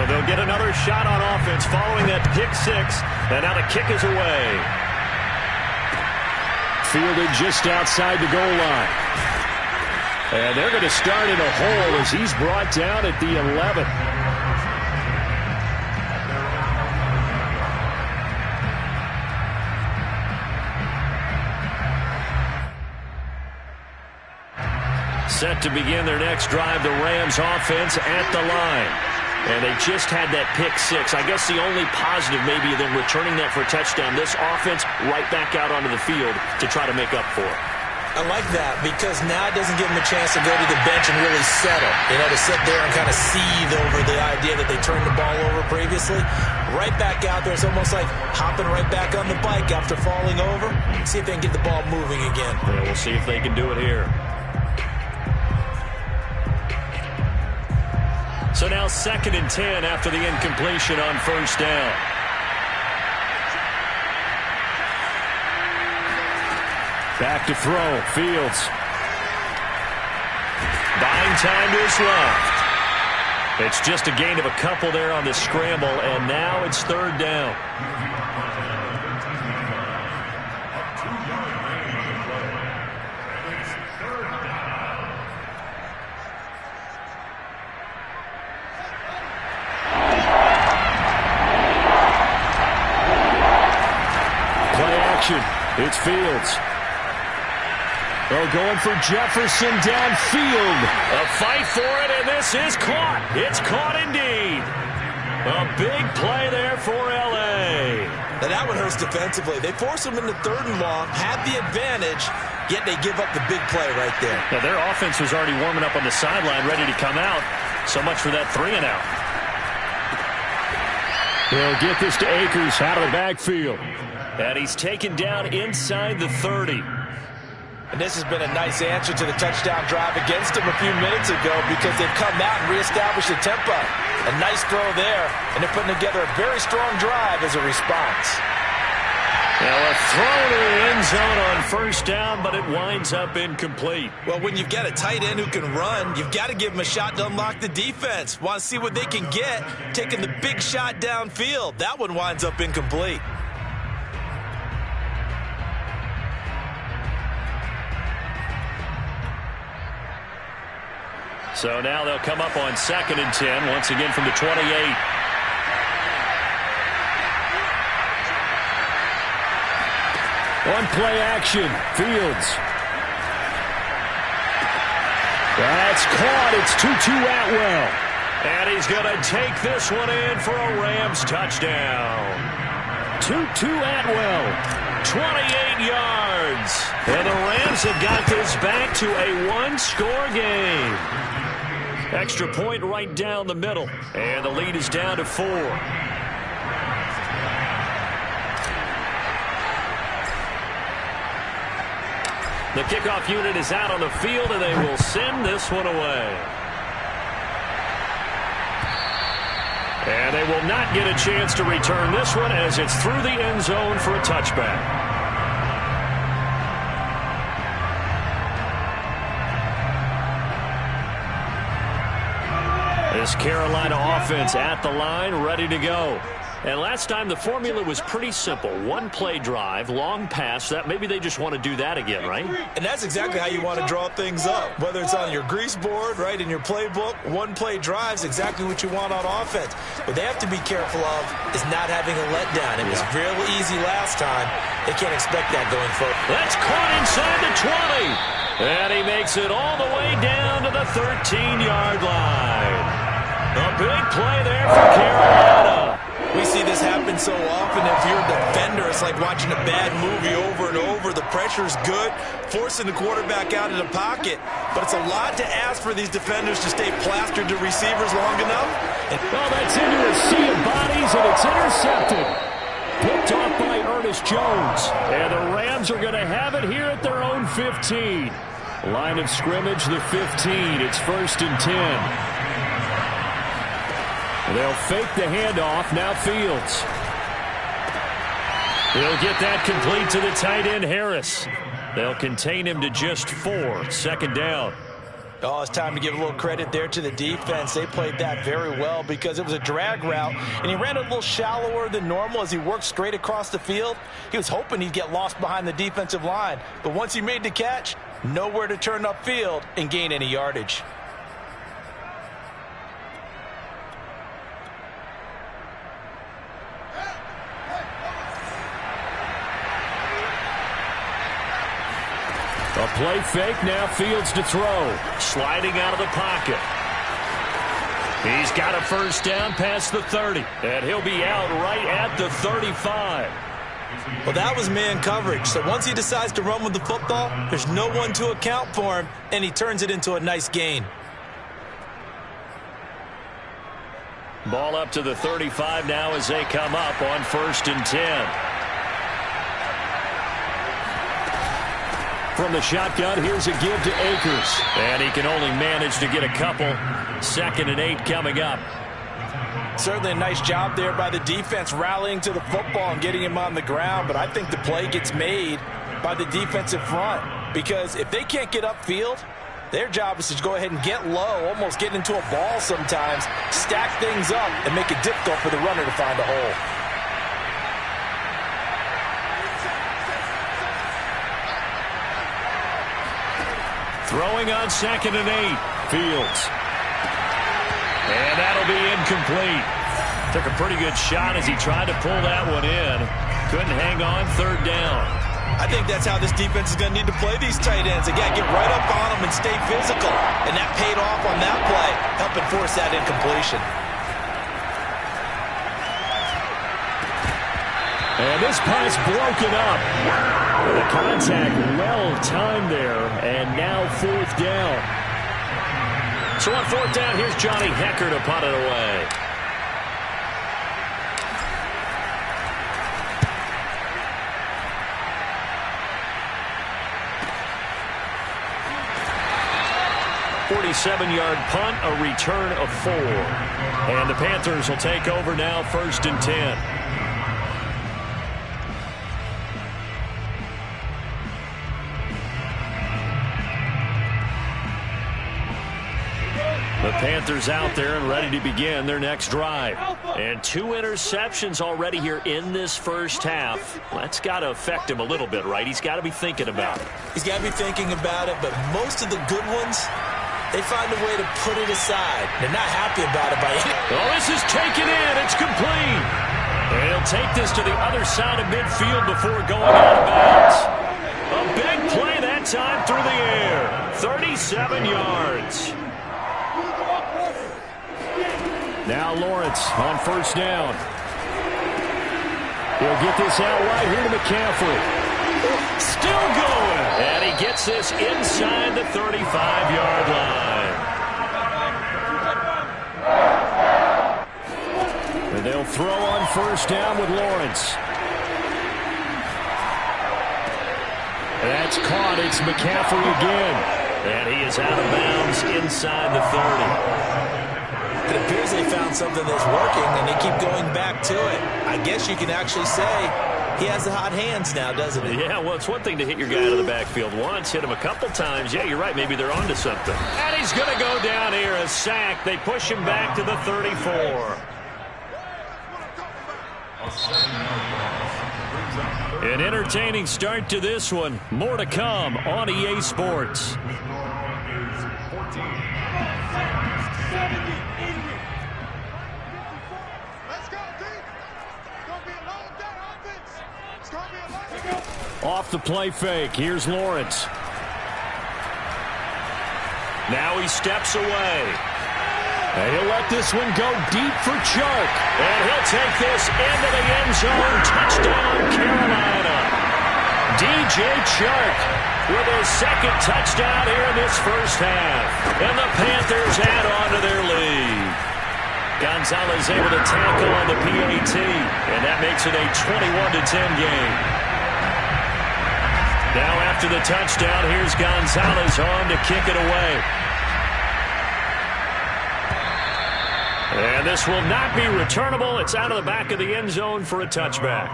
they'll get another shot on offense following that pick six. And now the kick is away. Fielded just outside the goal line. And they're going to start in a hole as he's brought down at the 11. Set to begin their next drive, the Rams offense at the line. And they just had that pick six. I guess the only positive maybe of them returning that for a touchdown. This offense right back out onto the field to try to make up for it. I like that because now it doesn't give them a chance to go to the bench and really settle. To sit there and kind of seethe over the idea that they turned the ball over previously. Right back out there. It's almost like hopping right back on the bike after falling over. See if they can get the ball moving again. Yeah, we'll see if they can do it here. So now 2nd and 10 after the incompletion on first down. Back to throw. Fields. Buying time to his left. It's just a gain of a couple there on the scramble, and now it's 3rd down. It's Fields. They're going for Jefferson downfield. A fight for it, and this is caught. It's caught indeed. A big play there for L.A. Now that one hurts defensively. They force them into 3rd and long, have the advantage, yet they give up the big play right there. Now their offense was already warming up on the sideline, ready to come out. So much for that 3 and out. They'll get this to Akers out of the backfield. And he's taken down inside the 30. And this has been a nice answer to the touchdown drive against them a few minutes ago because they've come out and reestablished the tempo. A nice throw there, and they're putting together a very strong drive as a response. Now a throw to the end zone on first down, but it winds up incomplete. Well, when you've got a tight end who can run, you've got to give him a shot to unlock the defense. Want to see what they can get, taking the big shot downfield. That one winds up incomplete. So now they'll come up on 2nd and 10, once again from the 28. On play action, Fields. That's caught. It's Tutu Atwell. And he's going to take this one in for a Rams touchdown. Tutu Atwell. 28 yards. And the Rams have got this back to a one-score game. Extra point right down the middle. And the lead is down to 4. The kickoff unit is out on the field, and they will send this one away. And they will not get a chance to return this one as it's through the end zone for a touchback. This Carolina offense at the line, ready to go. And last time the formula was pretty simple. One play drive, long pass. That maybe they just want to do that again, right? And that's exactly how you want to draw things up. Whether it's on your grease board, right, in your playbook, one play drive is exactly what you want on offense. What they have to be careful of is not having a letdown. It was real easy last time. They can't expect that going forward. That's caught inside the 20. And he makes it all the way down to the 13-yard line. A big play there for Carolina. We see this happen so often. If you're a defender, it's like watching a bad movie over and over. The pressure's good, forcing the quarterback out of the pocket. But it's a lot to ask for these defenders to stay plastered to receivers long enough. Well, that's into a sea of bodies, and it's intercepted. Picked off by Ernest Jones. And the Rams are going to have it here at their own 15. Line of scrimmage, the 15. It's 1st and 10. They'll fake the handoff. Now Fields. He'll get that complete to the tight end, Harris. They'll contain him to just 4. 2nd down. Oh, it's time to give a little credit there to the defense. They played that very well because it was a drag route, and he ran a little shallower than normal as he worked straight across the field. He was hoping he'd get lost behind the defensive line, but once he made the catch, nowhere to turn upfield and gain any yardage. A play fake, now Fields to throw. Sliding out of the pocket. He's got a first down past the 30. And he'll be out right at the 35. Well, that was man coverage. So once he decides to run with the football, there's no one to account for him, and he turns it into a nice gain. Ball up to the 35 now as they come up on 1st and 10. From the shotgun, here's a give to Akers. And he can only manage to get a couple. 2nd and 8 coming up. Certainly a nice job there by the defense rallying to the football and getting him on the ground. But I think the play gets made by the defensive front. Because if they can't get upfield, their job is to go ahead and get low, almost get into a ball sometimes, stack things up, and make it difficult for the runner to find a hole. Throwing on 2nd and 8. Fields. And that'll be incomplete. Took a pretty good shot as he tried to pull that one in. Couldn't hang on 3rd down. I think that's how this defense is going to need to play these tight ends. They got to get right up on them and stay physical. And that paid off on that play, helping force that incompletion. And this pass broken up. The contact well timed there, and now 4th down. So on 4th down, here's Johnny Hecker to punt it away. "47-yard punt, a return of 4. And the Panthers will take over now, 1st and 10. The Panthers out there and ready to begin their next drive. And 2 interceptions already here in this first half. Well, that's got to affect him a little bit, right? He's got to be thinking about it. He's got to be thinking about it, but most of the good ones, they find a way to put it aside. They're not happy about it by any. Oh, this is taken in. It's complete. And he'll take this to the other side of midfield before going out of bounds. A big play that time through the air. 37 yards. Now Lawrence on 1st down. He'll get this out right here to McCaffrey. Still going. And he gets this inside the 35-yard line. And they'll throw on 1st down with Lawrence. That's caught. It's McCaffrey again. And he is out of bounds inside the 30. It appears they found something that's working, and they keep going back to it. I guess you can actually say he has the hot hands now, doesn't he? Yeah, well, it's one thing to hit your guy out of the backfield once, hit him a couple times. Yeah, you're right. Maybe they're onto something. And he's going to go down here, a sack. They push him back to the 34. An entertaining start to this one. More to come on EA Sports. Off the play fake. Here's Lawrence. Now he steps away. And he'll let this one go deep for Chark. And he'll take this into the end zone. Touchdown, Carolina. DJ Chark with his 2nd touchdown here in this first half. And the Panthers add on to their lead. Gonzalez able to tackle on the PAT. And that makes it a 21-10 game. Now after the touchdown, here's Gonzalez on to kick it away. And this will not be returnable. It's out of the back of the end zone for a touchback.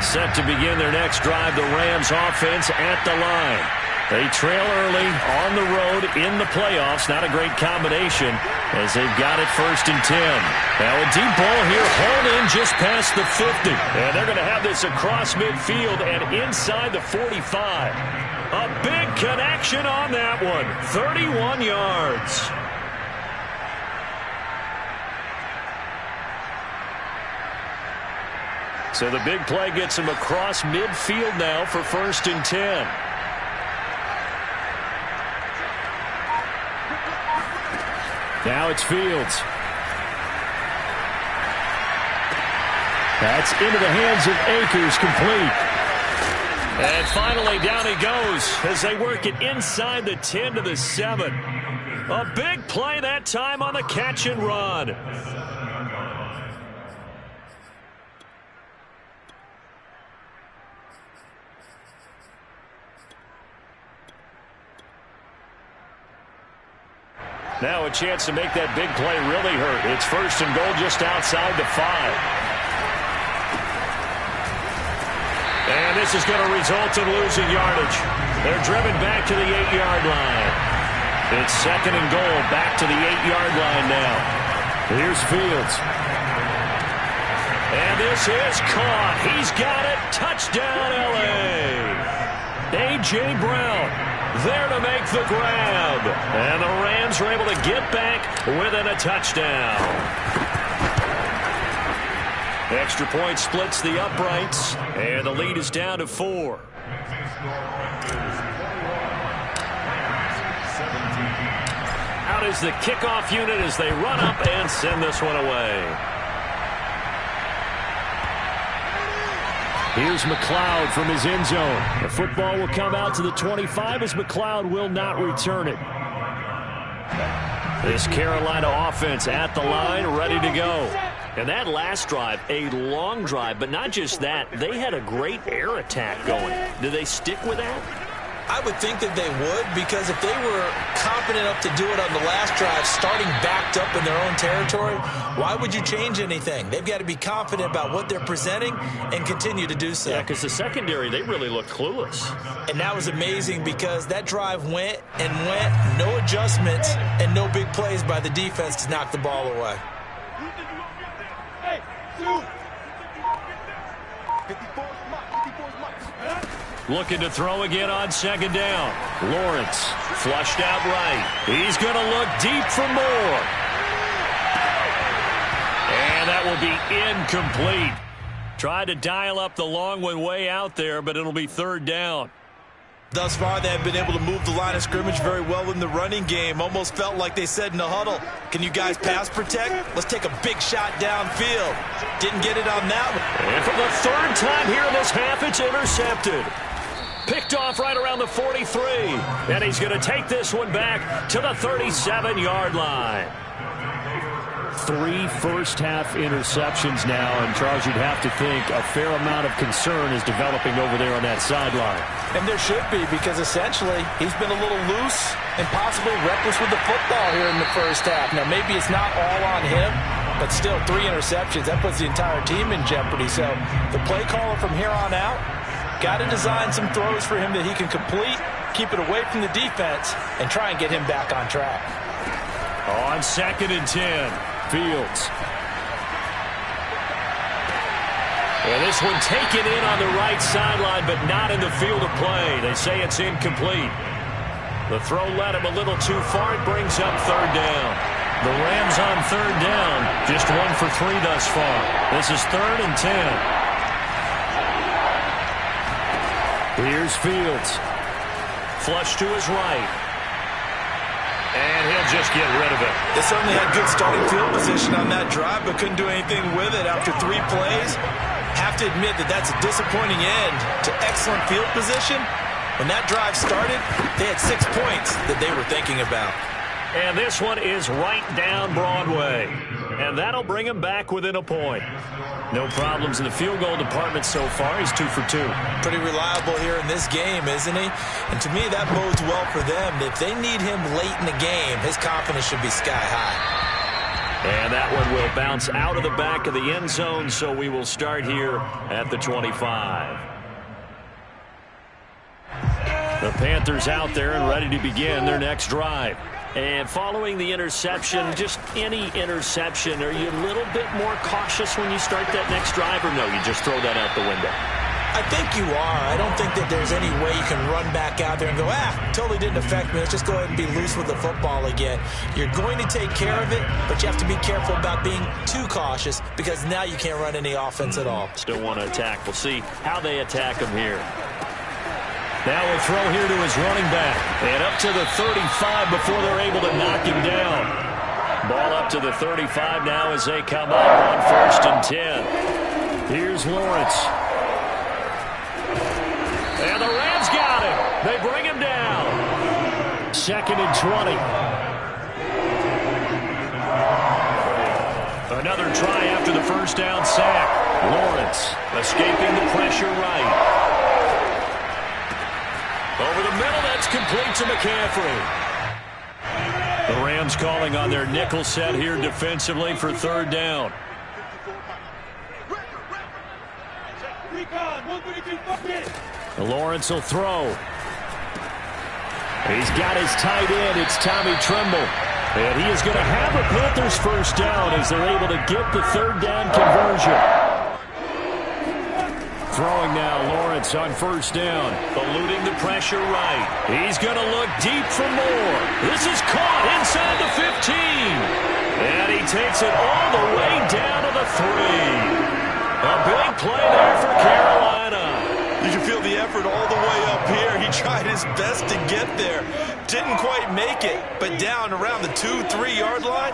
Set to begin their next drive, the Rams offense at the line. They trail early on the road in the playoffs. Not a great combination as they've got it 1st and 10. Now a deep ball here, hauled in just past the 50. And they're going to have this across midfield and inside the 45. A big connection on that one. 31 yards. So the big play gets him across midfield now for 1st and 10. Now it's Fields. That's into the hands of Akers, complete. And finally down he goes as they work it inside the 10 to the 7. A big play that time on the catch and run. Now a chance to make that big play really hurt. It's 1st and goal just outside the 5. And this is going to result in losing yardage. They're driven back to the 8-yard line. It's 2nd and goal, back to the 8-yard line now. Here's Fields. And this is caught. He's got it. Touchdown, L.A. A.J. Brown there to make the grab. And the Rams are able to get back within a touchdown. Extra point splits the uprights, and the lead is down to 4. Out is the kickoff unit as they run up and send this one away. Here's McLeod from his end zone. The football will come out to the 25 as McLeod will not return it. This Carolina offense at the line, ready to go. And that last drive, a long drive, but not just that. They had a great air attack going. Do they stick with that? I would think that they would, because if they were confident enough to do it on the last drive, starting backed up in their own territory, why would you change anything? They've got to be confident about what they're presenting and continue to do so. Yeah, because the secondary, they really looked clueless. And that was amazing because that drive went and went, no adjustments and no big plays by the defense to knock the ball away. Looking to throw again on 2nd down. Lawrence flushed out right. He's going to look deep for more. And that will be incomplete. Tried to dial up the long one way out there, but it'll be 3rd down. Thus far, they have been able to move the line of scrimmage very well in the running game. Almost felt like they said in the huddle, can you guys pass protect? Let's take a big shot downfield. Didn't get it on that one. And for the 3rd time here in this half, it's intercepted. Picked off right around the 43. And he's going to take this one back to the 37-yard line. 3 first-half interceptions now, and Charles, you'd have to think a fair amount of concern is developing over there on that sideline. And there should be, because essentially he's been a little loose and possibly reckless with the football here in the first half. Now, maybe it's not all on him, but still 3 interceptions. That puts the entire team in jeopardy. So the play caller from here on out got to design some throws for him that he can complete, keep it away from the defense, and try and get him back on track. On 2nd and 10, Fields. And this one taken in on the right sideline, but not in the field of play. They say it's incomplete. The throw led him a little too far. It brings up 3rd down. The Rams on 3rd down, just 1 for 3 thus far. This is 3rd and 10. Here's Fields. Flush to his right. And he'll just get rid of it. They certainly had good starting field position on that drive, but couldn't do anything with it after 3 plays. Have to admit that that's a disappointing end to excellent field position. When that drive started, they had 6 points that they were thinking about. And this one is right down Broadway. And that'll bring him back within a point. No problems in the field goal department so far. He's 2 for 2. Pretty reliable here in this game, isn't he? And to me, that bodes well for them. If they need him late in the game, his confidence should be sky high. And that one will bounce out of the back of the end zone, so we will start here at the 25. The Panthers out there and ready to begin their next drive. And following the interception, just any interception, are you a little bit more cautious when you start that next drive, or no, you just throw that out the window? I think you are. I don't think that there's any way you can run back out there and go, totally didn't affect me. Let's just go ahead and be loose with the football again. You're going to take care of it, but you have to be careful about being too cautious because now you can't run any offense at all. Still want to attack. We'll see how they attack him here. Now we'll throw here to his running back. And up to the 35 before they're able to knock him down. Ball up to the 35 now as they come up on 1st and 10. Here's Lawrence. And the Rams got him. They bring him down. 2nd and 20. Another try after the first down sack. Lawrence escaping the pressure right. Over the middle, that's complete to McCaffrey. The Rams calling on their nickel set here defensively for 3rd down. Lawrence will throw. He's got his tight end. It's Tommy Tremble. And he is going to have the Panthers first down as they're able to get the 3rd down conversion. Throwing now, Lawrence on 1st down. Eluding the pressure right. He's going to look deep for more. This is caught inside the 15. And he takes it all the way down to the 3. A big play there for Carolina. You can feel the effort all the way up here. He tried his best to get there. Didn't quite make it, but down around the 2-3 yard line.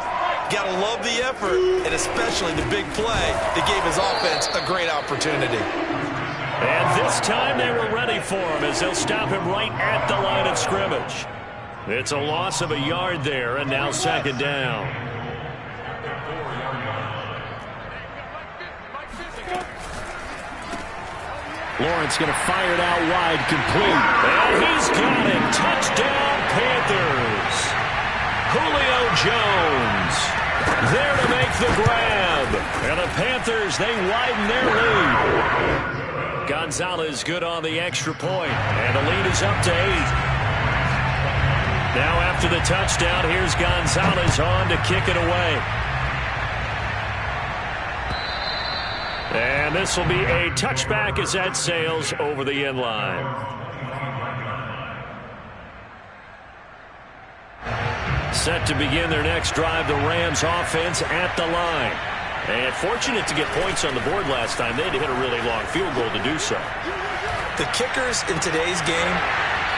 Got to love the effort, and especially the big play that gave his offense a great opportunity. And this time they were ready for him as they'll stop him right at the line of scrimmage. It's a loss of a yard there, and now 2nd down. Lawrence going to fire it out wide, complete. And he's got it. Touchdown, Panthers. Julio Jones there to make the grab. And the Panthers, they widen their lead. Gonzalez good on the extra point, and the lead is up to 8. Now after the touchdown, here's Gonzalez on to kick it away. And this will be a touchback as that sails over the end line. Set to begin their next drive, the Rams offense at the line. And fortunate to get points on the board last time. They had to hit a really long field goal to do so. The kickers in today's game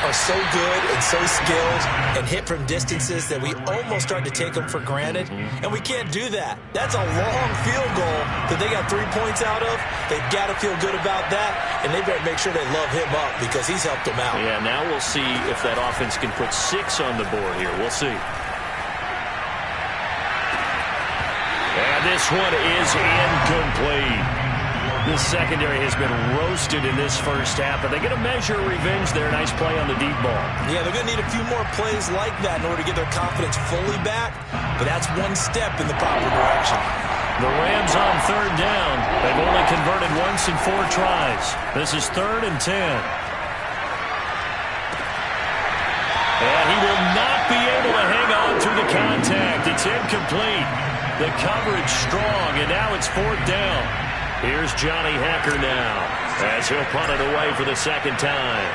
are so good and so skilled and hit from distances that we almost start to take them for granted. And we can't do that. That's a long field goal that they got 3 points out of. They've got to feel good about that, and they better make sure they love him up because he's helped them out. Yeah, now we'll see if that offense can put 6 on the board here. We'll see. And this one is incomplete. The secondary has been roasted in this first half, but they get a measure of revenge there. Nice play on the deep ball. Yeah, they're going to need a few more plays like that in order to get their confidence fully back, but that's one step in the proper direction. The Rams on 3rd down. They've only converted once in 4 tries. This is 3rd and 10. And he will not be able to hang on through the contact. It's incomplete. The coverage strong, and now it's 4th down. Here's Johnny Hacker now as he'll punt it away for the 2nd time.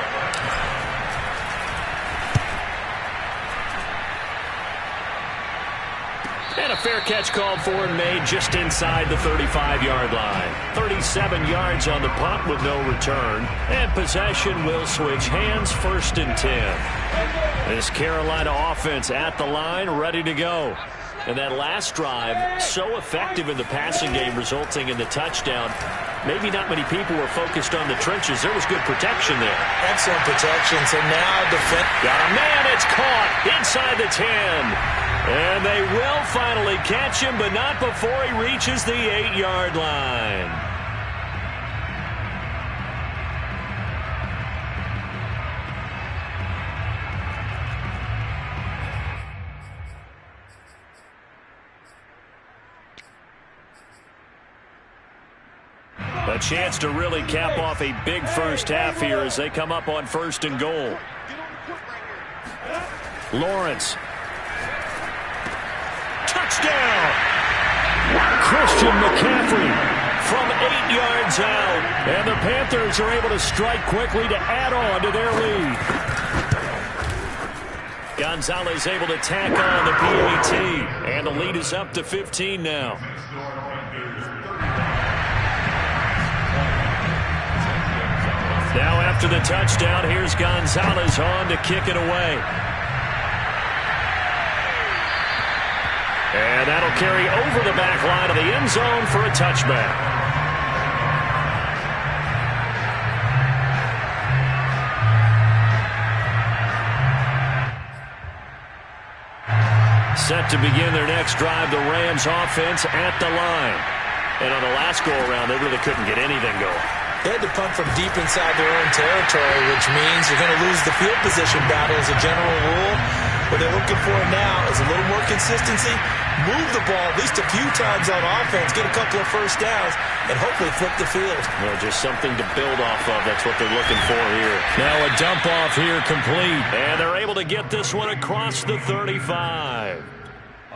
And a fair catch called for and made just inside the 35-yard line. 37 yards on the punt with no return. And possession will switch hands, 1st and 10. This Carolina offense at the line, ready to go. And that last drive, so effective in the passing game, resulting in the touchdown. Maybe not many people were focused on the trenches. There was good protection there. Excellent protection. So now defense. Got a man. It's caught inside the 10. And they will finally catch him, but not before he reaches the 8-yard line. chance to really cap off a big first half here as they come up on 1st and goal. Lawrence. Touchdown! Christian McCaffrey from 8 yards out. And the Panthers are able to strike quickly to add on to their lead. Gonzalez able to tack on the PAT. And the lead is up to 15 now. Now after the touchdown, here's Gonzalez on to kick it away. And that'll carry over the back line of the end zone for a touchback. Set to begin their next drive, the Rams offense at the line. And on the last go-around, they really couldn't get anything going. They had to punt from deep inside their own territory, which means you're going to lose the field position battle as a general rule. What they're looking for now is a little more consistency, move the ball at least a few times on offense, get a couple of first downs, and hopefully flip the field. Well, just something to build off of. That's what they're looking for here. Now a dump off here complete. And they're able to get this one across the 35.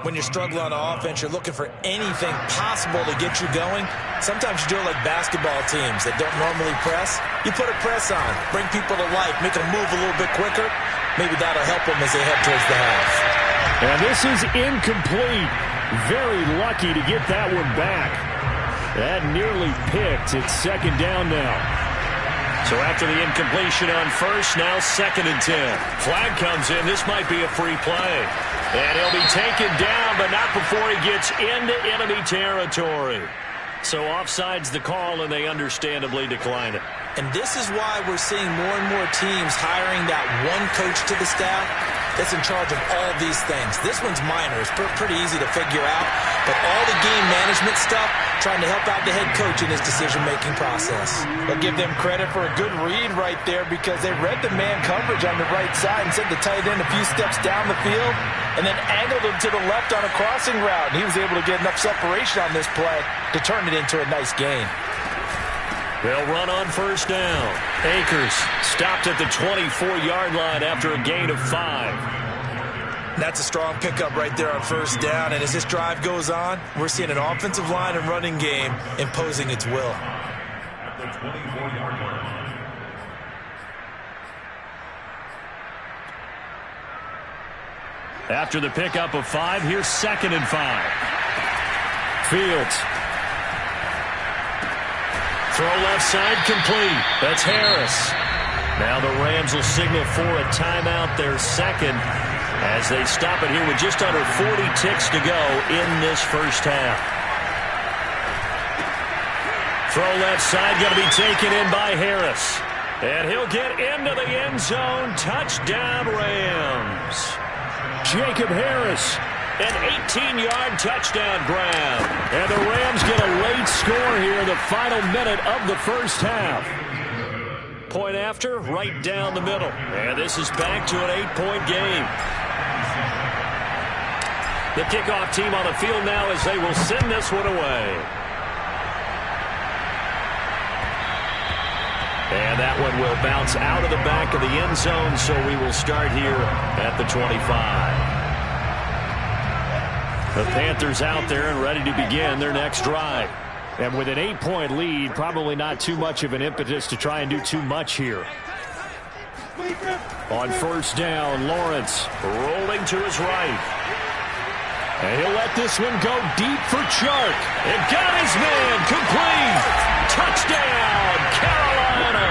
When you're struggling on offense, you're looking for anything possible to get you going. Sometimes you do it like basketball teams that don't normally press. You put a press on, bring people to life, make them move a little bit quicker. Maybe that'll help them as they head towards the half. And this is incomplete. Very lucky to get that one back. That nearly picked. It's 2nd down now. So after the incompletion on 1st, now 2nd and 10. Flag comes in. This might be a free play. And he'll be taken down, but not before he gets into enemy territory. So offside's the call, and they understandably decline it. And this is why we're seeing more and more teams hiring that one coach to the staff that's in charge of all these things. This one's minor. It's pretty easy to figure out. But all the game management stuff, trying to help out the head coach in his decision-making process. I'll give them credit for a good read right there because they read the man coverage on the right side and sent the tight end a few steps down the field and then angled him to the left on a crossing route. And he was able to get enough separation on this play to turn it into a nice gain. They'll run on 1st down. Akers stopped at the 24-yard line after a gain of 5. That's a strong pickup right there on 1st down. And as this drive goes on, we're seeing an offensive line and running game imposing its will. At the 24-yard line. After the pickup of 5, here's 2nd and 5. Fields. Throw left side complete. That's Harris. Now the Rams will signal for a timeout, their 2nd, as they stop it here with just under 40 ticks to go in this 1st half. Throw left side going to be taken in by Harris. And he'll get into the end zone. Touchdown, Rams. Jacob Harris. An 18-yard touchdown grab. And the Rams get a late score here in the final minute of the 1st half. Point after, right down the middle. And this is back to an 8-point game. The kickoff team on the field now as they will send this one away. And that one will bounce out of the back of the end zone, so we will start here at the 25. The Panthers out there and ready to begin their next drive. And with an 8-point lead, probably not too much of an impetus to try and do too much here. On 1st down, Lawrence rolling to his right. And he'll let this one go deep for Chark. And got his man complete. Touchdown, Carolina.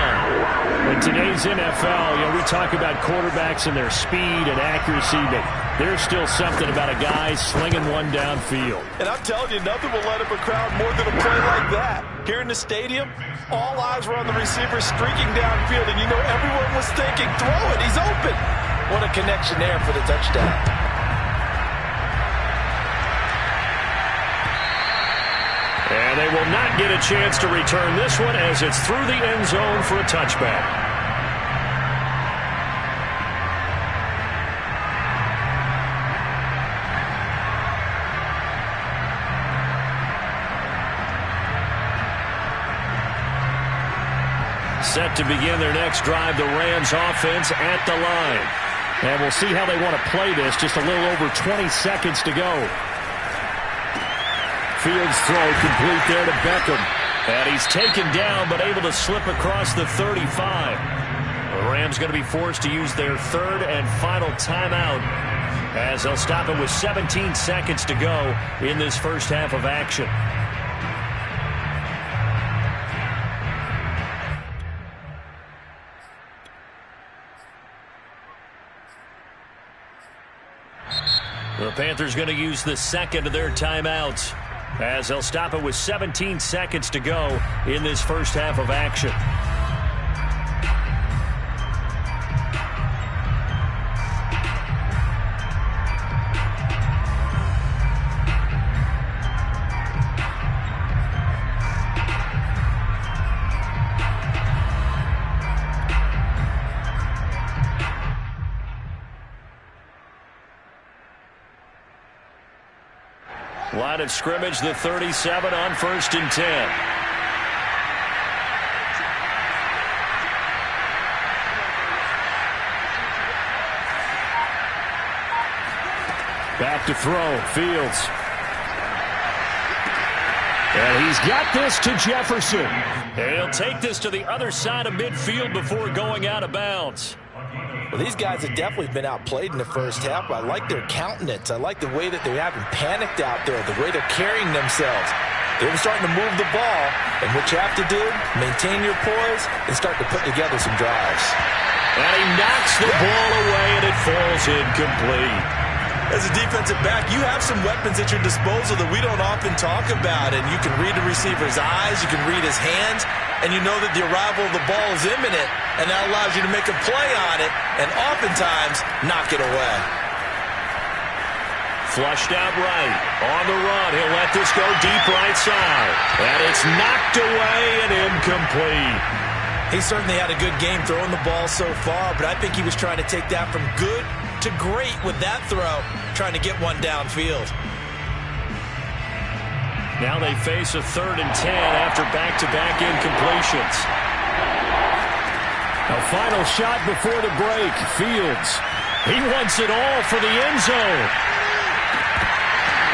In today's NFL, we talk about quarterbacks and their speed and accuracy, but there's still something about a guy slinging one downfield. And I'm telling you, nothing will let up a crowd more than a play like that. Here in the stadium, all eyes were on the receiver streaking downfield, and you know everyone was thinking, throw it, he's open. What a connection there for the touchdown. And they will not get a chance to return this one as it's through the end zone for a touchback. Set to begin their next drive, the Rams offense at the line. And we'll see how they want to play this. Just a little over 20 seconds to go. Fields throw complete there to Beckham. And he's taken down, but able to slip across the 35. The Rams going to be forced to use their third and final timeout as they'll stop it with 17 seconds to go in this first half of action. The Panthers going to use the second of their timeouts as they'll stop it with 17 seconds to go in this first half of action. Line of scrimmage, the 37 on 1st and 10. Back to throw, Fields. And he's got this to Jefferson. And he'll take this to the other side of midfield before going out of bounds. Well, these guys have definitely been outplayed in the first half. I like their countenance. I like the way that they haven't panicked out there, the way they're carrying themselves. They're starting to move the ball, and what you have to do, maintain your poise and start to put together some drives. And he knocks the ball away, and it falls incomplete. As a defensive back, you have some weapons at your disposal that we don't often talk about, and you can read the receiver's eyes, you can read his hands, and you know that the arrival of the ball is imminent, and that allows you to make a play on it, and oftentimes knock it away. Flushed out right. On the run, he'll let this go deep right side. And it's knocked away and incomplete. He certainly had a good game throwing the ball so far, but I think he was trying to take that from good to great with that throw, trying to get one downfield. Now they face a 3rd and 10 after back-to-back incompletions. A final shot before the break. Fields. He wants it all for the end zone.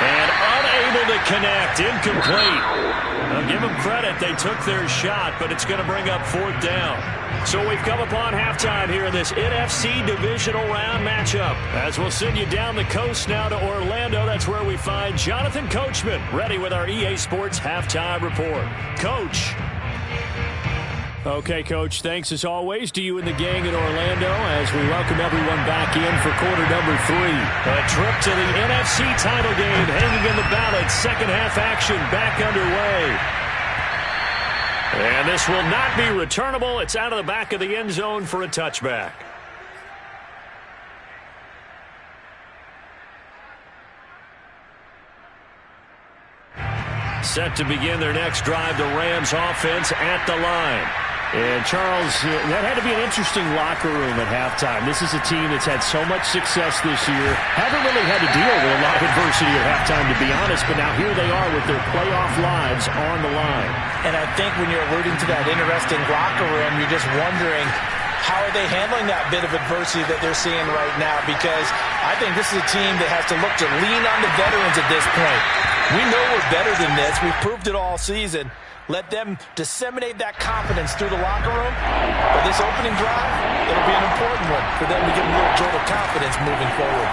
And unable to connect. Incomplete. I'll give them credit. They took their shot, but it's going to bring up 4th down. So we've come upon halftime here in this NFC divisional round matchup. As we'll send you down the coast now to Orlando, that's where we find Jonathan Coachman, ready with our EA Sports halftime report. Coach. Okay, Coach, thanks as always to you and the gang in Orlando as we welcome everyone back in for quarter number 3. A trip to the NFC title game hanging in the balance. Second half action back underway. And this will not be returnable. It's out of the back of the end zone for a touchback. Set to begin their next drive, the Rams offense at the line. And, Charles, that had to be an interesting locker room at halftime. This is a team that's had so much success this year. Haven't really had to deal with a lot of adversity at halftime, to be honest, but now here they are with their playoff lives on the line. And I think when you're alluding to that interesting locker room, you're just wondering, how are they handling that bit of adversity that they're seeing right now? Because I think this is a team that has to look to lean on the veterans at this point. We know we're better than this. We've proved it all season. Let them disseminate that confidence through the locker room. But this opening drive, it'll be an important one for them to get a little jolt of confidence moving forward.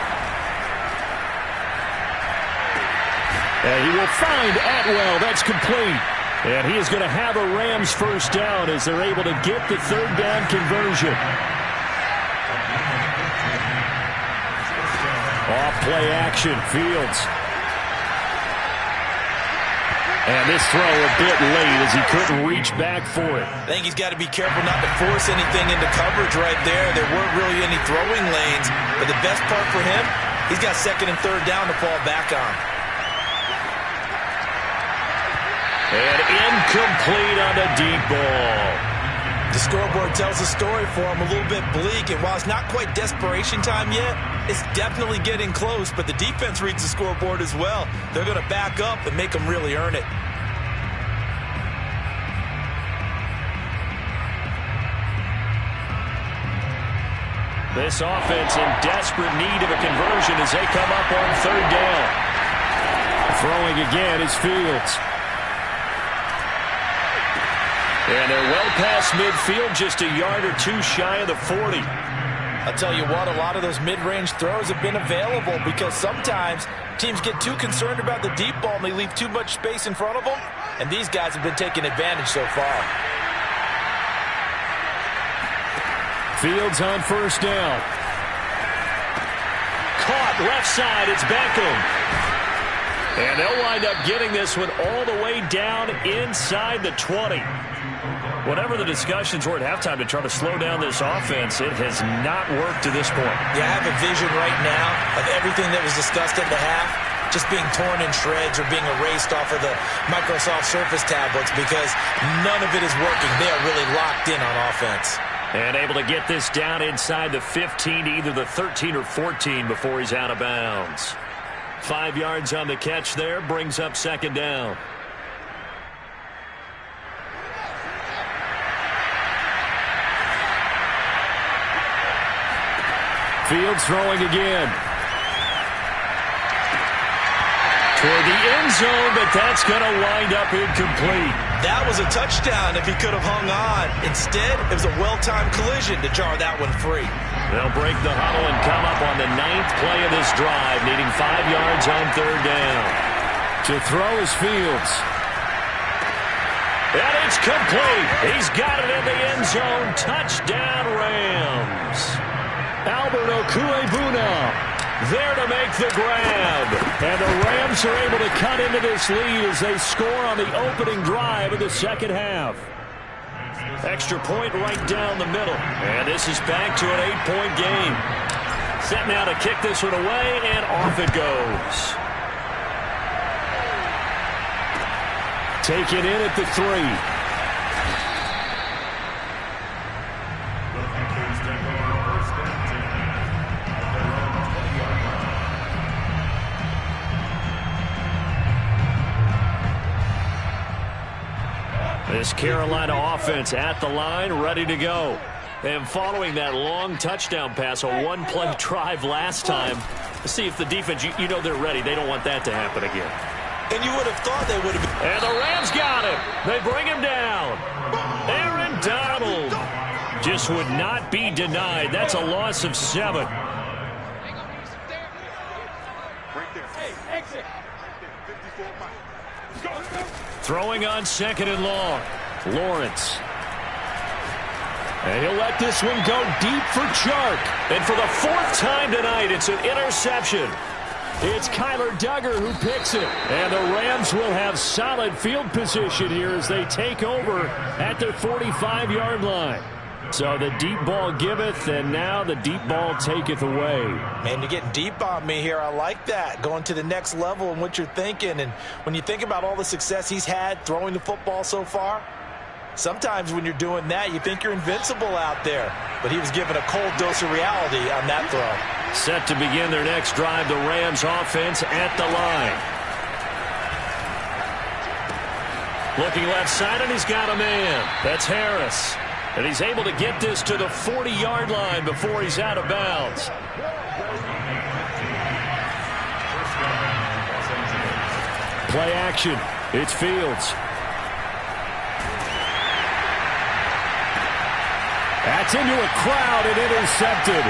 And he will find Atwell. That's complete. And he is going to have a Rams first down as they're able to get the 3rd down conversion. Off play action, Fields. And this throw a bit late as he couldn't reach back for it. I think he's got to be careful not to force anything into coverage right there. There weren't really any throwing lanes. But the best part for him, he's got 2nd and 3rd down to fall back on. And incomplete on a deep ball. The scoreboard tells the story for him, a little bit bleak. And while it's not quite desperation time yet, it's definitely getting close. But the defense reads the scoreboard as well. They're going to back up and make them really earn it. This offense in desperate need of a conversion as they come up on third down. Throwing again is Fields. And they're well past midfield, just a yard or two shy of the 40. I'll tell you what, a lot of those mid-range throws have been available because sometimes teams get too concerned about the deep ball and they leave too much space in front of them, and these guys have been taking advantage so far. Fields on first down. Caught left side, it's Beckham. And they'll wind up getting this one all the way down inside the 20. Whatever the discussions were at halftime to try to slow down this offense, it has not worked to this point. Yeah, I have a vision right now of everything that was discussed at the half just being torn in shreds or being erased off of the Microsoft Surface tablets because none of it is working. They are really locked in on offense. And able to get this down inside the 15 to either the 13 or 14 before he's out of bounds. 5 yards on the catch there, brings up second down. Fields throwing again. Toward the end zone, but that's going to wind up incomplete. That was a touchdown if he could have hung on. Instead, it was a well-timed collision to jar that one free. They'll break the huddle and come up on the 9th play of this drive, needing 5 yards on third down. To throw is Fields. And it's complete. He's got it in the end zone. Touchdown, Rams. Albert Okwuegbuna there to make the grab. And the Rams are able to cut into this lead as they score on the opening drive of the second half. Extra point right down the middle. And this is back to an 8-point game. Set now to kick this one away, and off it goes. Taken in at the 3. This Carolina offense at the line, ready to go. And following that long touchdown pass, a one-play drive last time, let's see if the defense, you know they're ready. They don't want that to happen again. And you would have thought they would have been. And the Rams got him. They bring him down. Aaron Donald just would not be denied. That's a loss of 7. Throwing on second and long. Lawrence. And he'll let this one go deep for Chark. And for the 4th time tonight, it's an interception. It's Kyler Duggar who picks it. And the Rams will have solid field position here as they take over at their 45-yard line. So the deep ball giveth, and now the deep ball taketh away. Man, you're getting deep on me here. I like that. Going to the next level in what you're thinking. And when you think about all the success he's had throwing the football so far, sometimes when you're doing that, you think you're invincible out there. But he was given a cold dose of reality on that throw. Set to begin their next drive, the Rams offense at the line. Looking left side, and he's got a man. That's Harris. And he's able to get this to the 40-yard line before he's out of bounds. Play action. It's Fields. That's into a crowd and intercepted.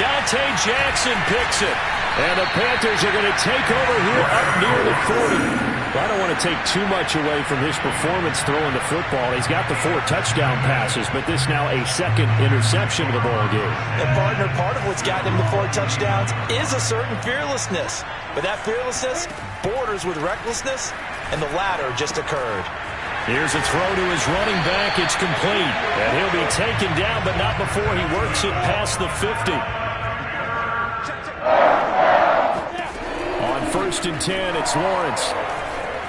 Dante Jackson picks it. And the Panthers are going to take over here up near the 40. I don't want to take too much away from his performance throwing the football. He's got the 4 touchdown passes, but this now a second interception of the ball game. And partner, part of what's gotten him the 4 touchdowns is a certain fearlessness. But that fearlessness borders with recklessness, and the latter just occurred. Here's a throw to his running back. It's complete. And he'll be taken down, but not before he works it past the 50. On 1st and 10, it's Lawrence.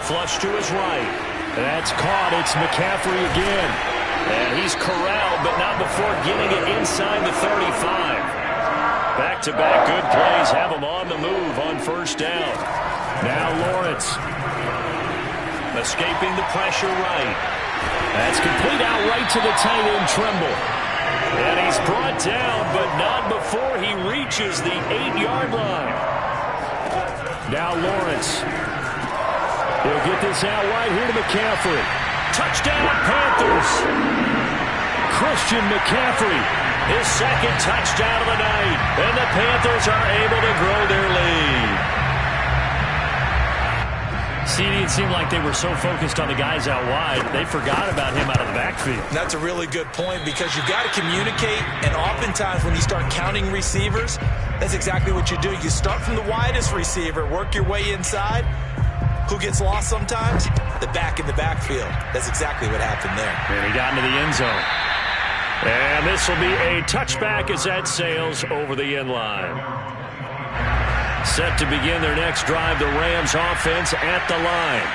Flush to his right. That's caught. It's McCaffrey again. And he's corralled, but not before getting it inside the 35. Back-to-back good plays have him on the move on 1st down. Now Lawrence. Escaping the pressure right. That's complete out right to the tight end, Tremble. And he's brought down, but not before he reaches the 8-yard line. Now Lawrence. He'll get this out wide here to McCaffrey. Touchdown, Panthers. Christian McCaffrey. His second touchdown of the night. And the Panthers are able to grow their lead. CD, it seemed like they were so focused on the guys out wide, they forgot about him out of the backfield. That's a really good point because you've got to communicate, and oftentimes when you start counting receivers, that's exactly what you do. You start from the widest receiver, work your way inside. Who gets lost sometimes? The back in the backfield. That's exactly what happened there. And he got into the end zone. And this will be a touchback as that sails over the end line. Set to begin their next drive, the Rams offense at the line.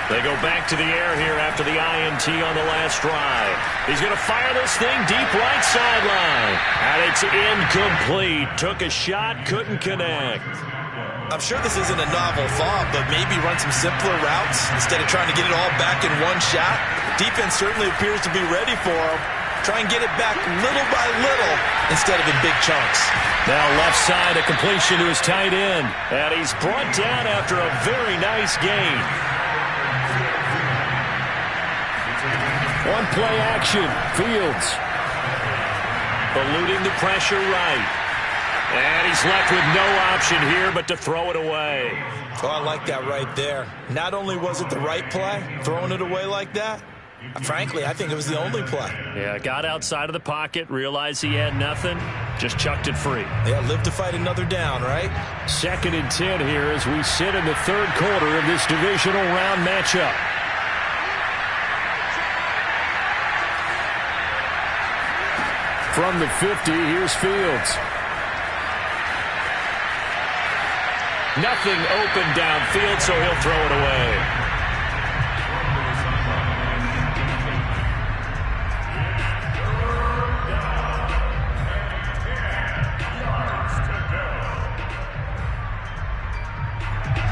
They go back to the air here after the INT on the last drive. He's going to fire this thing deep right sideline. And it's incomplete. Took a shot, couldn't connect. I'm sure this isn't a novel thought, but maybe run some simpler routes instead of trying to get it all back in one shot. Defense certainly appears to be ready for him. Try and get it back little by little instead of in big chunks. Now left side, a completion to his tight end. And he's brought down after a very nice gain. One play action. Fields. Eluding the pressure right. And he's left with no option here but to throw it away. Oh, I like that right there. Not only was it the right play, throwing it away like that, frankly, I think it was the only play. Yeah, got outside of the pocket, realized he had nothing, just chucked it free. Yeah, live to fight another down, right? 2nd and 10 here as we sit in the 3rd quarter of this divisional round matchup. From the 50, here's Fields. Nothing open downfield, so he'll throw it away.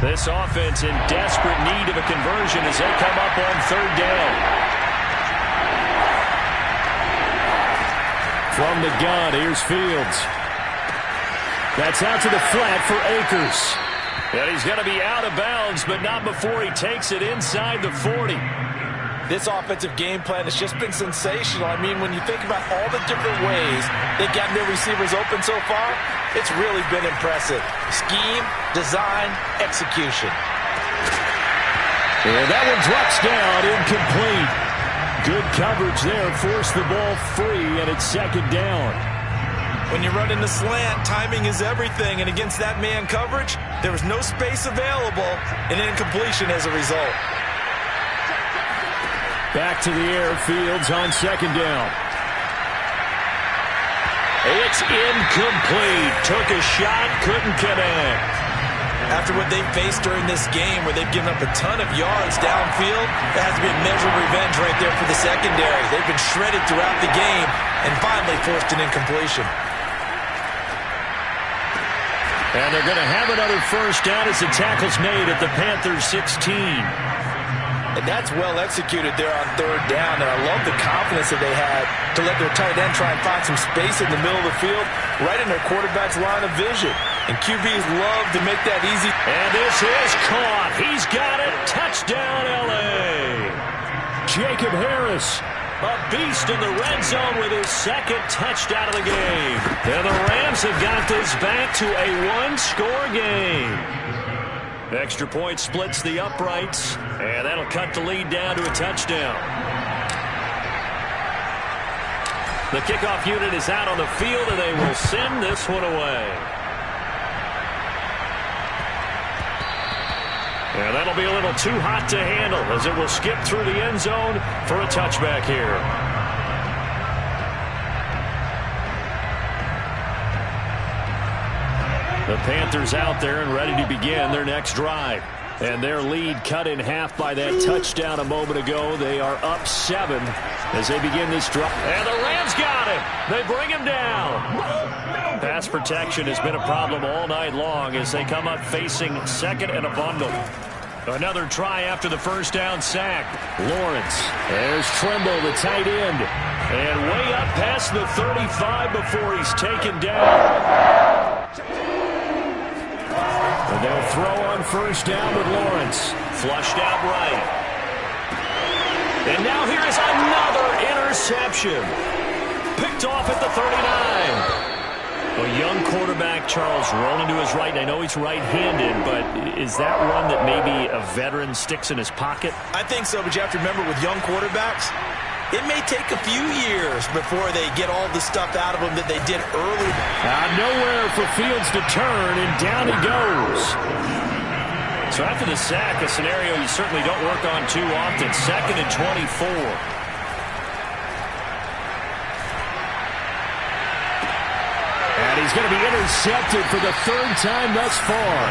This offense in desperate need of a conversion as they come up on 3rd down. From the gun, here's Fields. That's out to the flat for Akers. And he's going to be out of bounds, but not before he takes it inside the 40. This offensive game plan has just been sensational. I mean, when you think about all the different ways they've gotten their receivers open so far, it's really been impressive. Scheme, design, execution. And that one drops down, incomplete. Good coverage there, forced the ball free, and it's 2nd down. When you're running the slant, timing is everything, and against that man coverage, there was no space available, and incompletion as a result. Back to the air, Fields on 2nd down. It's incomplete. Took a shot, couldn't connect. After what they've faced during this game, where they've given up a ton of yards downfield, that has to be a measure of revenge right there for the secondary. They've been shredded throughout the game and finally forced an incompletion. And they're going to have another 1st down as the tackle's made at the Panthers 16. And that's well executed there on 3rd down, and I love the confidence that they had to let their tight end try and find some space in the middle of the field, right in their quarterback's line of vision. And QBs love to make that easy. And this is caught. He's got it. Touchdown, L.A. Jacob Harris, a beast in the red zone with his 2nd touchdown of the game. And the Rams have got this back to a 1-score game. Extra point splits the uprights, and that'll cut the lead down to a touchdown. The kickoff unit is out on the field, and they will send this one away. And that'll be a little too hot to handle as it will skip through the end zone for a touchback here. The Panthers out there and ready to begin their next drive. And their lead cut in half by that touchdown a moment ago. They are up 7 as they begin this drive. And the Rams got him. They bring him down. Pass protection has been a problem all night long as they come up facing 2nd and a bundle. Another try after the first down sack. Lawrence. There's Trimble, the tight end. And way up past the 35 before he's taken down. And they'll throw on first down with Lawrence. Flushed out right. And now here is another interception. Picked off at the 39. A young quarterback, Charles, rolling to his right. And I know he's right-handed, but is that one that maybe a veteran sticks in his pocket? I think so, but you have to remember with young quarterbacks, it may take a few years before they get all the stuff out of them that they did early. Nowhere for Fields to turn, and down he goes. So after the sack, a scenario you certainly don't work on too often. 2nd and 24. And he's going to be intercepted for the 3rd time thus far.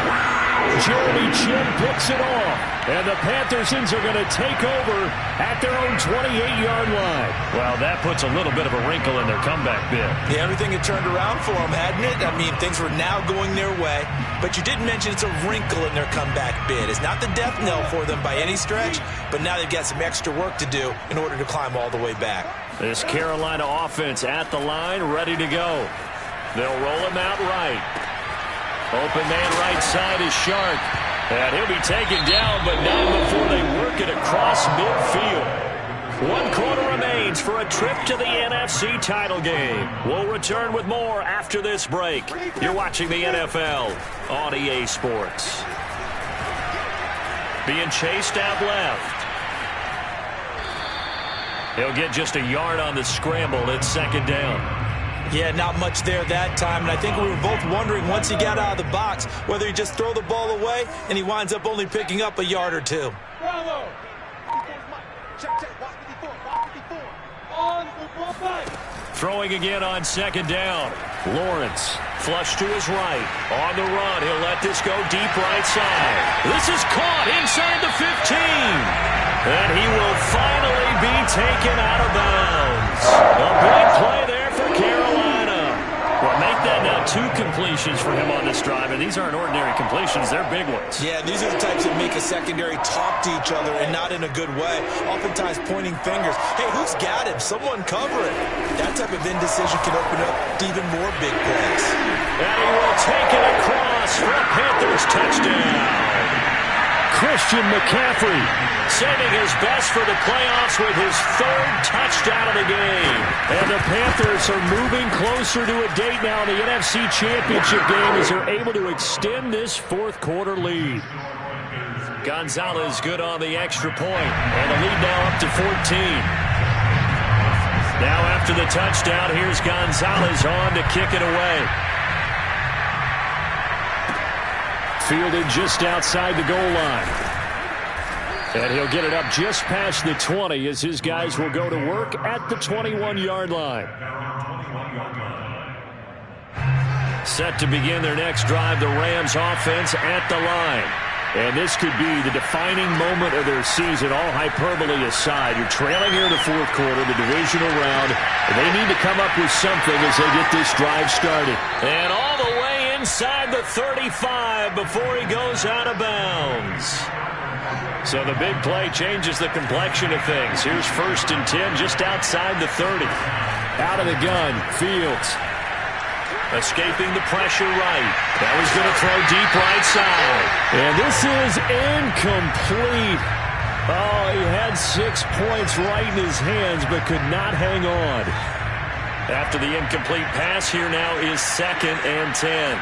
Jeremy Chin picks it off. And the Panthersons are going to take over at their own 28-yard line. Well, that puts a little bit of a wrinkle in their comeback bid. Yeah, everything had turned around for them, hadn't it? I mean, things were now going their way. But you did mention it's a wrinkle in their comeback bid. It's not the death knell for them by any stretch, but now they've got some extra work to do in order to climb all the way back. This Carolina offense at the line, ready to go. They'll roll him out right. Open man right side is Shark. And he'll be taken down, but not before they work it across midfield. 1 quarter remains for a trip to the NFC title game. We'll return with more after this break. You're watching the NFL on EA Sports. Being chased out left. He'll get just a yard on the scramble. It's 2nd down. Yeah, not much there that time, and I think we were both wondering once he got out of the box whether he just throw the ball away and he winds up only picking up a yard or two. Throwing again on 2nd down. Lawrence flush to his right. On the run, he'll let this go deep right side. This is caught inside the 15. And he will finally be taken out of bounds. A big play there for Carolina. Well, make that now 2 completions for him on this drive, and these aren't ordinary completions. They're big ones. Yeah, these are the types that make a secondary talk to each other and not in a good way. Oftentimes pointing fingers. Hey, who's got him? Someone cover it. That type of indecision can open up to even more big plays. And he will take it across for a Panthers touchdown. Christian McCaffrey saving his best for the playoffs with his 3rd touchdown of the game. And the Panthers are moving closer to a date now in the NFC Championship game as they're able to extend this 4th quarter lead. Gonzalez good on the extra point. And the lead now up to 14. Now after the touchdown, here's Gonzalez on to kick it away. Fielded just outside the goal line. And he'll get it up just past the 20 as his guys will go to work at the 21-yard line. Set to begin their next drive, the Rams offense at the line. And this could be the defining moment of their season, all hyperbole aside. You're trailing here in the 4th quarter, the divisional round. And they need to come up with something as they get this drive started. And all the way inside the 35 before he goes out of bounds. So the big play changes the complexion of things. Here's 1st and 10 just outside the 30. Out of the gun, Fields. Escaping the pressure right. Now he's going to throw deep right side. And this is incomplete. Oh, he had 6 points right in his hands but could not hang on. After the incomplete pass, here now is 2nd and 10.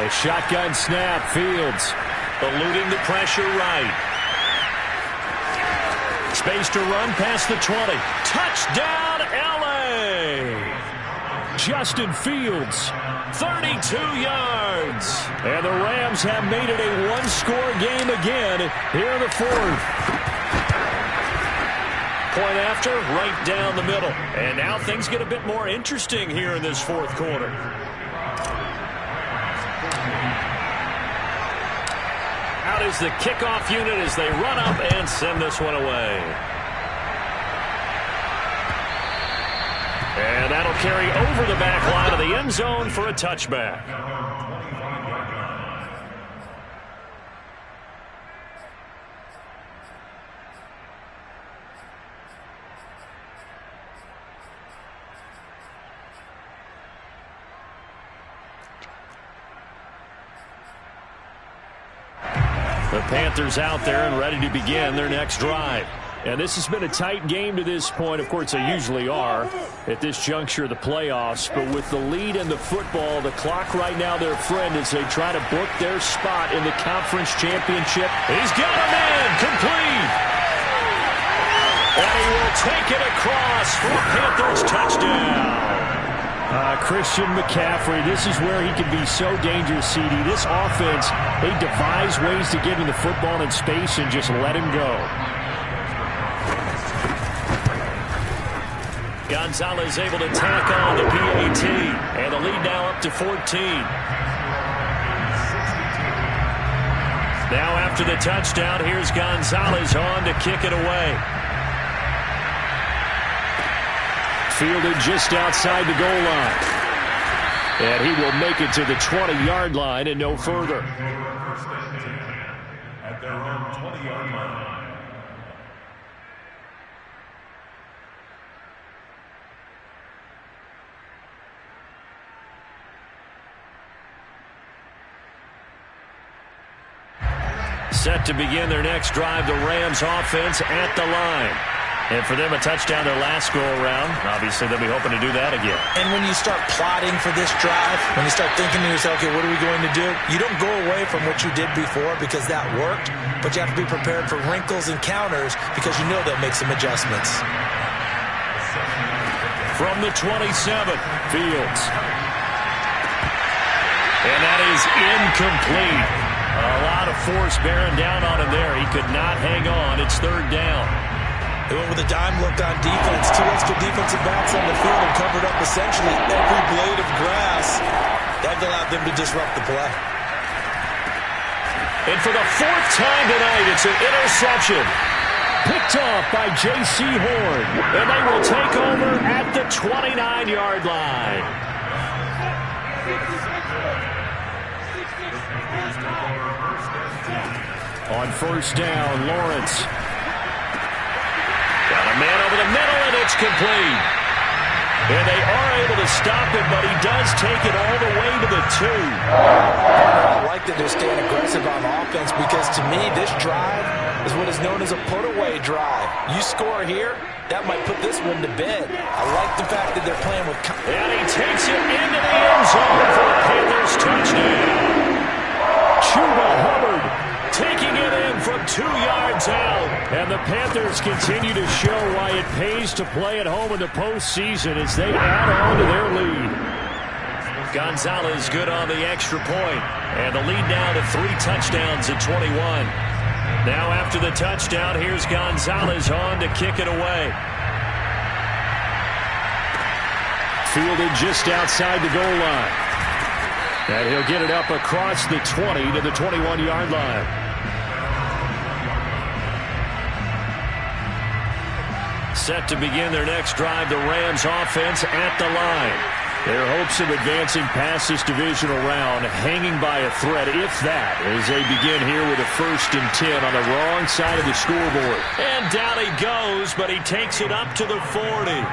A shotgun snap, Fields. Eluding the pressure right. Space to run past the 20. Touchdown, L.A. Justin Fields, 32 yards. And the Rams have made it a 1-score game again here in the 4th. Point after, right down the middle. And now things get a bit more interesting here in this 4th quarter. Out is the kickoff unit as they run up and send this one away. And that'll carry over the back line of the end zone for a touchback. The Panthers out there and ready to begin their next drive. And this has been a tight game to this point. Of course, they usually are at this juncture of the playoffs. But with the lead in the football, the clock right now their friend as they try to book their spot in the conference championship. He's got him in, complete. And he will take it across for a Panthers touchdown. Christian McCaffrey, this is where he can be so dangerous, CD. This offense, they devise ways to get him the football in space and just let him go. Gonzalez able to tack on the PAT. And the lead now up to 14. Now after the touchdown, here's Gonzalez on to kick it away. Fielded just outside the goal line. And he will make it to the 20-yard line and no further. At their own 20-yard line. Set to begin their next drive, the Rams offense at the line. And for them, a touchdown their last go-around. Obviously, they'll be hoping to do that again. And when you start plotting for this drive, when you start thinking to yourself, okay, what are we going to do? You don't go away from what you did before because that worked, but you have to be prepared for wrinkles and counters because you know they'll make some adjustments. From the 27, Fields. And that is incomplete. A lot of force bearing down on him there. He could not hang on. It's third down. They went with a dime look on defense. Two extra defensive backs on the field and covered up essentially every blade of grass. That allowed them to disrupt the play. And for the fourth time tonight, it's an interception. Picked off by J.C. Horn. And they will take over at the 29-yard line. On first down, Lawrence. Got a man over the middle, and it's complete. And they are able to stop it, but he does take it all the way to the 2. I like that they're staying aggressive on offense because, to me, this drive is what is known as a put-away drive. You score here, that might put this one to bed. I like the fact that they're playing with... And he takes it into the end zone for a Panthers touchdown. Chuba Hubbard taking it in from 2 yards out. And the Panthers continue to show why it pays to play at home in the postseason as they add on to their lead. Gonzalez good on the extra point. And the lead now to 3 touchdowns at 21. Now after the touchdown, here's Gonzalez on to kick it away. Fielded just outside the goal line. And he'll get it up across the 20 to the 21-yard line. Set to begin their next drive, the Rams offense at the line. Their hopes of advancing past this divisional round hanging by a thread, if that, as they begin here with a 1st and 10 on the wrong side of the scoreboard. And down he goes, but he takes it up to the 40.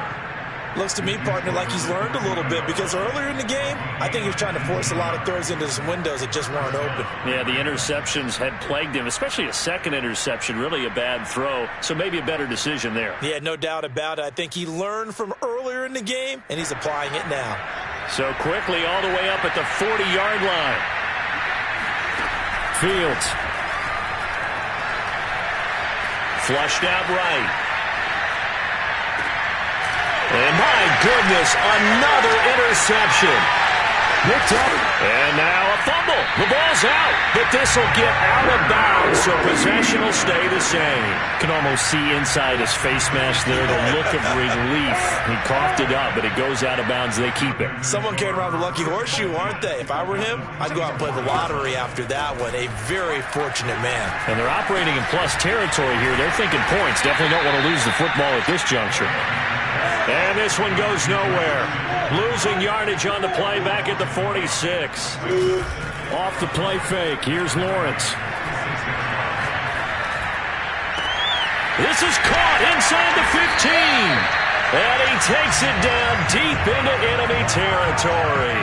Looks to me, partner, like he's learned a little bit because earlier in the game, I think he was trying to force a lot of throws into some windows that just weren't open. Yeah, the interceptions had plagued him, especially a second interception, really a bad throw. So maybe a better decision there. Yeah, no doubt about it. I think he learned from earlier in the game, and he's applying it now. So quickly all the way up at the 40-yard line. Fields. Flushed out right. And my goodness, another interception. Picked up. And now a fumble. The ball's out, but this will get out of bounds, so possession will stay the same. Can almost see inside his face mask there, the look of relief. He coughed it up, but it goes out of bounds. They keep it. Someone came around the lucky horseshoe, aren't they? If I were him, I'd go out and play the lottery after that one. A very fortunate man. And they're operating in plus territory here. They're thinking points. Definitely don't want to lose the football at this juncture. And this one goes nowhere. Losing yardage on the play back at the 46. Off the play fake. Here's Lawrence. This is caught inside the 15. And he takes it down deep into enemy territory.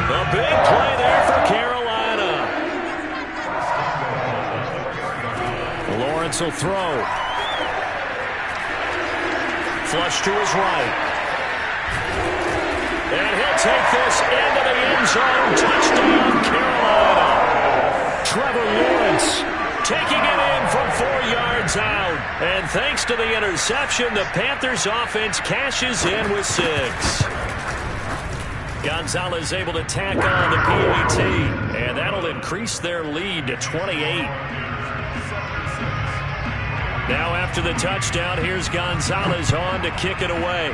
A big play there for Carolina. Lawrence will throw. Flush to his right. And he'll take this into the end zone. Touchdown, Carolina. Trevor Lawrence taking it in from 4 yards out. And thanks to the interception, the Panthers offense cashes in with 6. Gonzalez able to tack on the PAT. And that'll increase their lead to 28. Now after the touchdown, here's Gonzalez on to kick it away.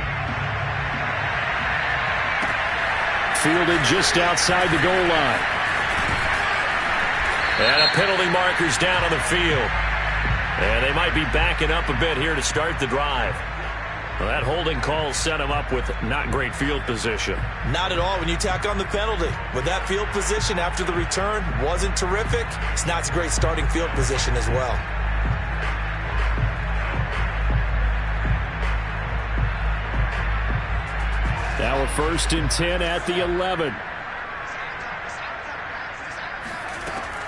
Fielded just outside the goal line. And a penalty marker's down on the field. And they might be backing up a bit here to start the drive. Well, that holding call set him up with not great field position. Not at all when you tack on the penalty. With that field position after the return wasn't terrific. It's not a great starting field position as well. Now a 1st and 10 at the 11.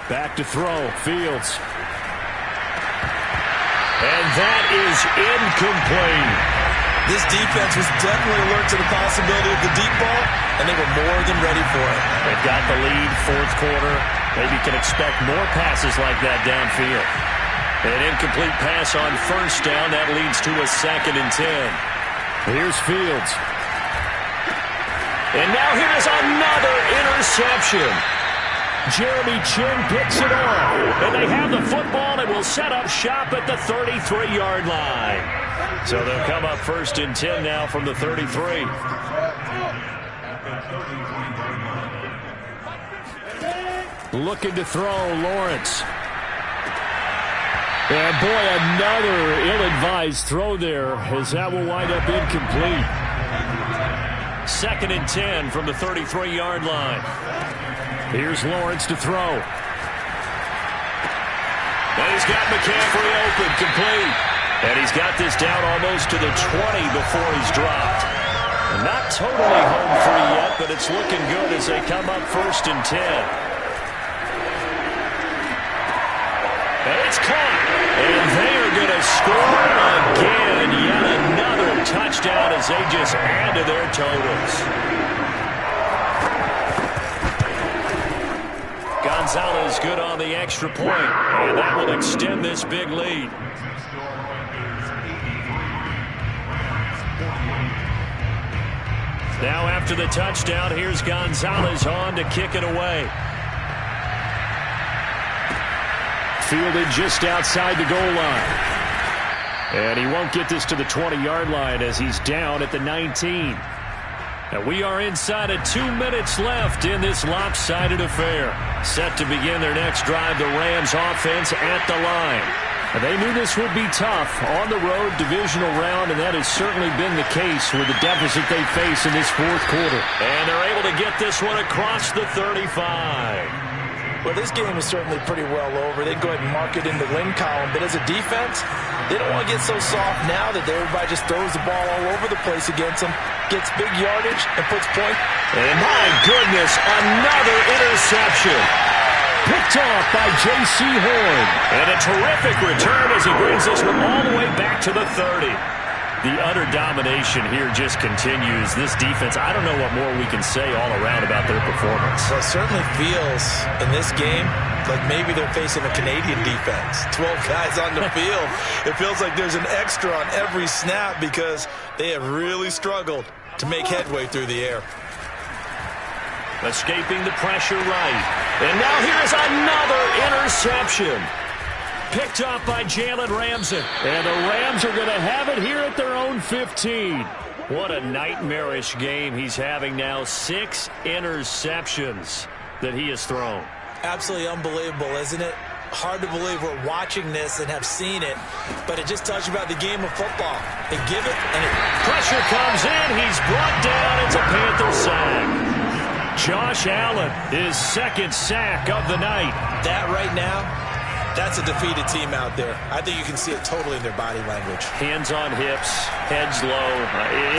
Back to throw. Fields. And that is incomplete. This defense was definitely alert to the possibility of the deep ball, and they were more than ready for it. They've got the lead, 4th quarter. Maybe can expect more passes like that downfield. An incomplete pass on 1st down. That leads to a 2nd and 10. Here's Fields. And now here's another interception. Jeremy Chin picks it off. And they have the football and will set up shop at the 33-yard line. So they'll come up 1st and 10 now from the 33. Looking to throw, Lawrence. And boy, another ill-advised throw there, as that will wind up incomplete. 2nd and 10 from the 33-yard line. Here's Lawrence to throw. And he's got McCaffrey open, complete. And he's got this down almost to the 20 before he's dropped. Not totally home free yet, but it's looking good as they come up 1st and 10. And it's caught. And they are going to score again. Yet another touchdown as they just add to their totals. Gonzalez good on the extra point, and that will extend this big lead. Now after the touchdown, here's Gonzalez on to kick it away. Fielded just outside the goal line. And he won't get this to the 20-yard line as he's down at the 19. And we are inside of 2 minutes left in this lopsided affair. Set to begin their next drive, the Rams offense at the line. And they knew this would be tough on the road divisional round, and that has certainly been the case with the deficit they face in this 4th quarter. And they're able to get this one across the 35. Well, this game is certainly pretty well over. They'd go ahead and mark it in the win column. But as a defense, they don't want to get so soft now that everybody just throws the ball all over the place against them, gets big yardage, and puts points. And my goodness, another interception. Picked off by J.C. Horn. And a terrific return as he brings this one all the way back to the 30. The utter domination here just continues. This defense, I don't know what more we can say all around about their performance. Well, it certainly feels in this game like maybe they're facing a Canadian defense. 12 guys on the field. It feels like there's an extra on every snap because they have really struggled to make headway through the air. Escaping the pressure right. And now here's another interception. Picked off by Jalen Ramsey. And the Rams are going to have it here at their own 15. What a nightmarish game he's having now. 6 interceptions that he has thrown. Absolutely unbelievable, isn't it? Hard to believe we're watching this and have seen it, but it just tells you about the game of football. They give it, and pressure comes in. He's brought down. It's a Panther sack. Josh Allen, his 2nd sack of the night. That right now, that's a defeated team out there. I think you can see it totally in their body language. Hands on hips, heads low.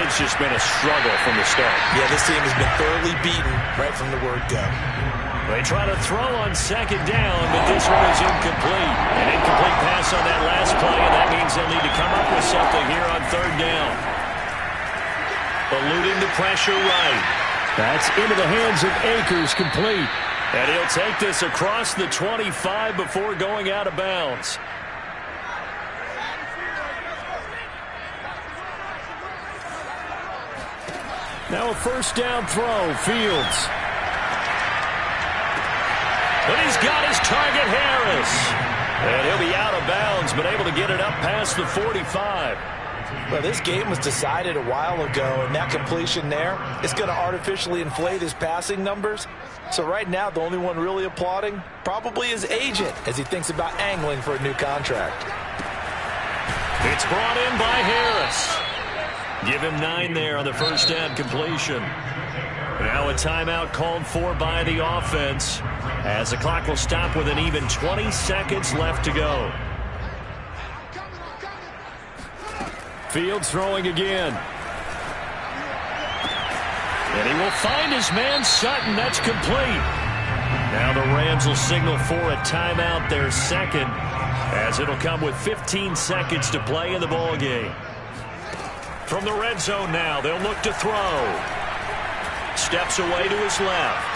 It's just been a struggle from the start. Yeah, this team has been thoroughly beaten right from the word go. They try to throw on second down, but this one is incomplete. An incomplete pass on that last play, and that means they'll need to come up with something here on third down. Eluding the pressure right. That's into the hands of Akers, complete. And he'll take this across the 25 before going out of bounds. Now a first down throw, Fields. But he's got his target, Harris. And he'll be out of bounds, but able to get it up past the 45. Well, this game was decided a while ago, and that completion there is going to artificially inflate his passing numbers. So right now, the only one really applauding probably his agent as he thinks about angling for a new contract. It's brought in by Harris. Give him 9 there on the first down completion. Now a timeout called for by the offense as the clock will stop with an even 20 seconds left to go. Fields throwing again. And he will find his man Sutton. That's complete. Now the Rams will signal for a timeout, their second, as it'll come with 15 seconds to play in the ball game. From the red zone now, they'll look to throw. Steps away to his left.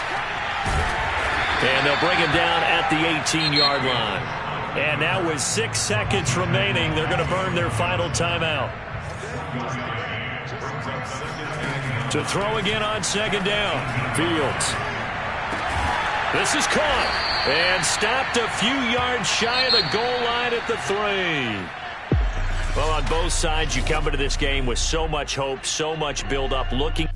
And they'll bring him down at the 18-yard line. And now with 6 seconds remaining, they're going to burn their final timeout. To throw again on second down. Fields. This is caught. And stopped a few yards shy of the goal line at the 3. Well, on both sides, you come into this game with so much hope, so much build-up, looking